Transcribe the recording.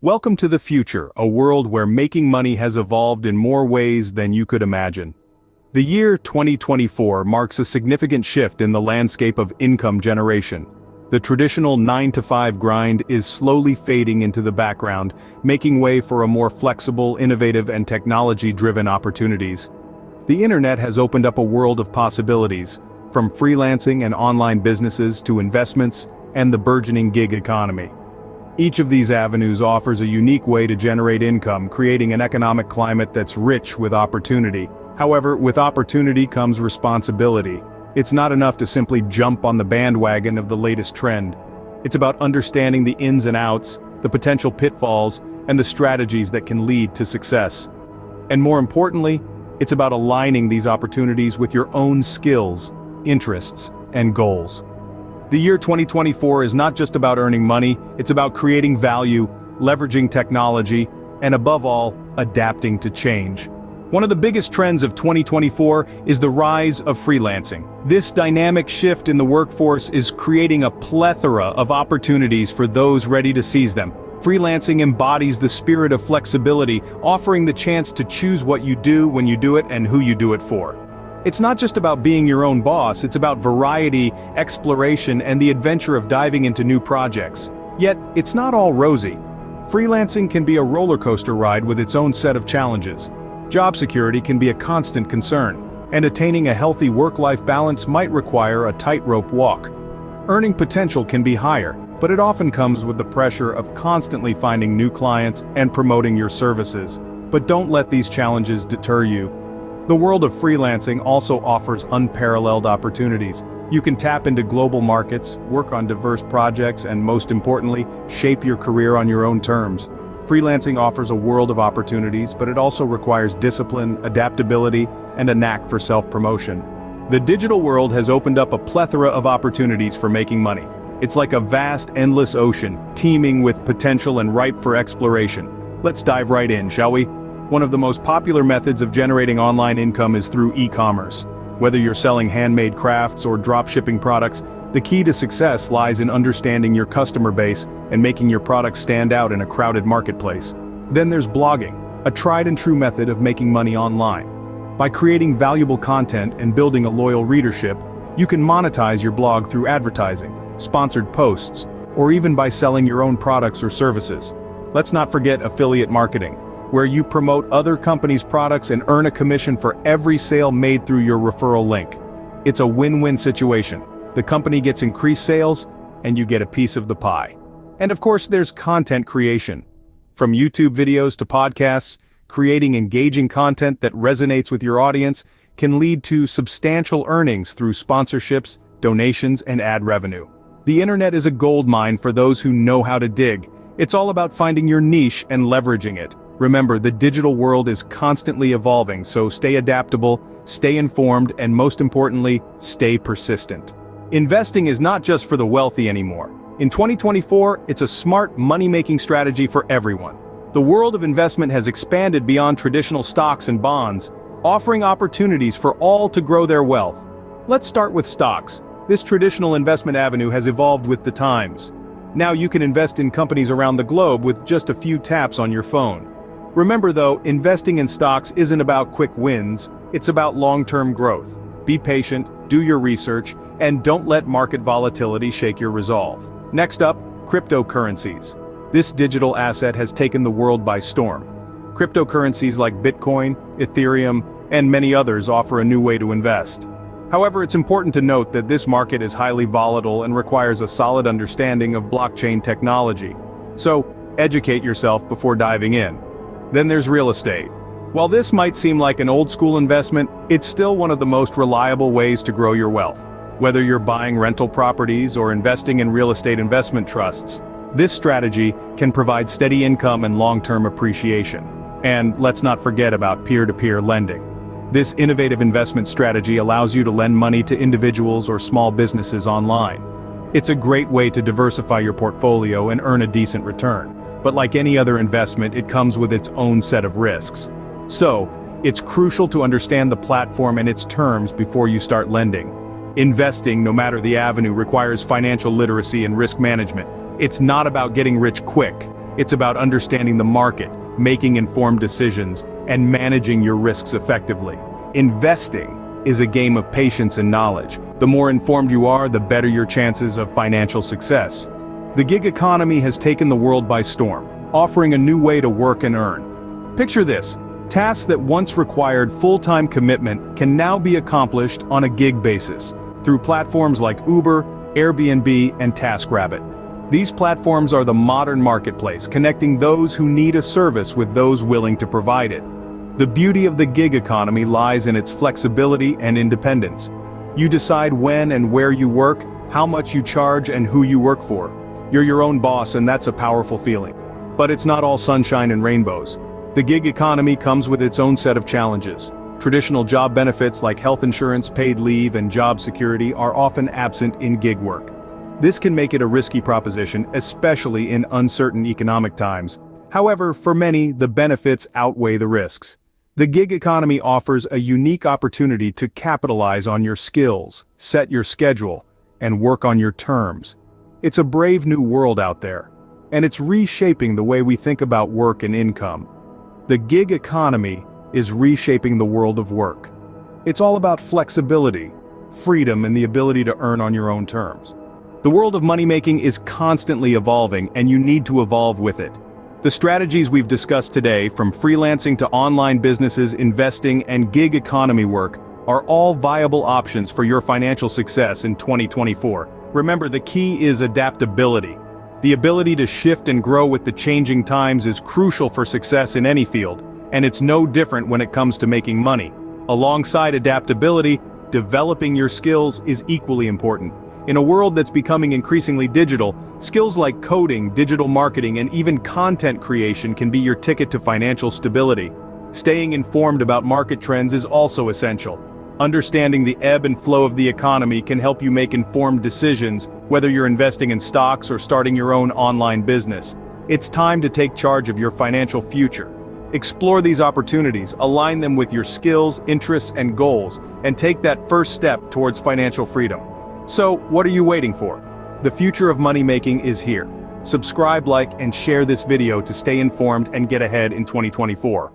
Welcome to the future, a world where making money has evolved in more ways than you could imagine. The year 2024 marks a significant shift in the landscape of income generation. The traditional 9-to-5 grind is slowly fading into the background, making way for a more flexible, innovative, and technology-driven opportunities. The internet has opened up a world of possibilities, from freelancing and online businesses to investments and the burgeoning gig economy. Each of these avenues offers a unique way to generate income, creating an economic climate that's rich with opportunity. However, with opportunity comes responsibility. It's not enough to simply jump on the bandwagon of the latest trend. It's about understanding the ins and outs, the potential pitfalls, and the strategies that can lead to success. And more importantly, it's about aligning these opportunities with your own skills, interests, and goals. The year 2024 is not just about earning money, it's about creating value, leveraging technology, and above all, adapting to change. One of the biggest trends of 2024 is the rise of freelancing. This dynamic shift in the workforce is creating a plethora of opportunities for those ready to seize them. Freelancing embodies the spirit of flexibility, offering the chance to choose what you do when you do it and who you do it for. It's not just about being your own boss, it's about variety, exploration, and the adventure of diving into new projects. Yet, it's not all rosy. Freelancing can be a roller coaster ride with its own set of challenges. Job security can be a constant concern, and attaining a healthy work-life balance might require a tightrope walk. Earning potential can be higher, but it often comes with the pressure of constantly finding new clients and promoting your services. But don't let these challenges deter you. The world of freelancing also offers unparalleled opportunities. You can tap into global markets, work on diverse projects, and most importantly, shape your career on your own terms. Freelancing offers a world of opportunities, but it also requires discipline, adaptability, and a knack for self-promotion. The digital world has opened up a plethora of opportunities for making money. It's like a vast, endless ocean, teeming with potential and ripe for exploration. Let's dive right in, shall we? One of the most popular methods of generating online income is through e-commerce. Whether you're selling handmade crafts or dropshipping products, the key to success lies in understanding your customer base and making your products stand out in a crowded marketplace. Then there's blogging, a tried and true method of making money online. By creating valuable content and building a loyal readership, you can monetize your blog through advertising, sponsored posts, or even by selling your own products or services. Let's not forget affiliate marketing, where you promote other companies' products and earn a commission for every sale made through your referral link. It's a win-win situation. The company gets increased sales, and you get a piece of the pie. And of course, there's content creation. From YouTube videos to podcasts, creating engaging content that resonates with your audience can lead to substantial earnings through sponsorships, donations, and ad revenue. The internet is a goldmine for those who know how to dig. It's all about finding your niche and leveraging it. Remember, the digital world is constantly evolving, so stay adaptable, stay informed, and most importantly, stay persistent. Investing is not just for the wealthy anymore. In 2024, it's a smart money-making strategy for everyone. The world of investment has expanded beyond traditional stocks and bonds, offering opportunities for all to grow their wealth. Let's start with stocks. This traditional investment avenue has evolved with the times. Now you can invest in companies around the globe with just a few taps on your phone. Remember though, investing in stocks isn't about quick wins, it's about long-term growth. Be patient, do your research, and don't let market volatility shake your resolve. Next up, cryptocurrencies. This digital asset has taken the world by storm. Cryptocurrencies like Bitcoin, Ethereum, and many others offer a new way to invest. However, it's important to note that this market is highly volatile and requires a solid understanding of blockchain technology. So, educate yourself before diving in. Then there's real estate. While this might seem like an old-school investment, it's still one of the most reliable ways to grow your wealth. Whether you're buying rental properties or investing in real estate investment trusts, this strategy can provide steady income and long-term appreciation. And let's not forget about peer-to-peer lending. This innovative investment strategy allows you to lend money to individuals or small businesses online. It's a great way to diversify your portfolio and earn a decent return. But like any other investment, it comes with its own set of risks. So, it's crucial to understand the platform and its terms before you start lending. Investing, no matter the avenue, requires financial literacy and risk management. It's not about getting rich quick. It's about understanding the market, making informed decisions, and managing your risks effectively. Investing is a game of patience and knowledge. The more informed you are, the better your chances of financial success. The gig economy has taken the world by storm, offering a new way to work and earn. Picture this: tasks that once required full-time commitment can now be accomplished on a gig basis, through platforms like Uber, Airbnb, and TaskRabbit. These platforms are the modern marketplace, connecting those who need a service with those willing to provide it. The beauty of the gig economy lies in its flexibility and independence. You decide when and where you work, how much you charge, and who you work for. You're your own boss, and that's a powerful feeling. But it's not all sunshine and rainbows. The gig economy comes with its own set of challenges. Traditional job benefits like health insurance, paid leave, and job security are often absent in gig work. This can make it a risky proposition, especially in uncertain economic times. However, for many, the benefits outweigh the risks. The gig economy offers a unique opportunity to capitalize on your skills, set your schedule, and work on your terms. It's a brave new world out there, and it's reshaping the way we think about work and income. The gig economy is reshaping the world of work. It's all about flexibility, freedom, and the ability to earn on your own terms. The world of money-making is constantly evolving, and you need to evolve with it. The strategies we've discussed today, from freelancing to online businesses, investing, and gig economy work, are all viable options for your financial success in 2024. Remember, the key is adaptability. The ability to shift and grow with the changing times is crucial for success in any field, and it's no different when it comes to making money. Alongside adaptability, developing your skills is equally important. In a world that's becoming increasingly digital, skills like coding, digital marketing, and even content creation can be your ticket to financial stability. Staying informed about market trends is also essential. Understanding the ebb and flow of the economy can help you make informed decisions, whether you're investing in stocks or starting your own online business. It's time to take charge of your financial future. Explore these opportunities, align them with your skills, interests, and goals, and take that first step towards financial freedom. So, what are you waiting for? The future of money-making is here. Subscribe, like, and share this video to stay informed and get ahead in 2024.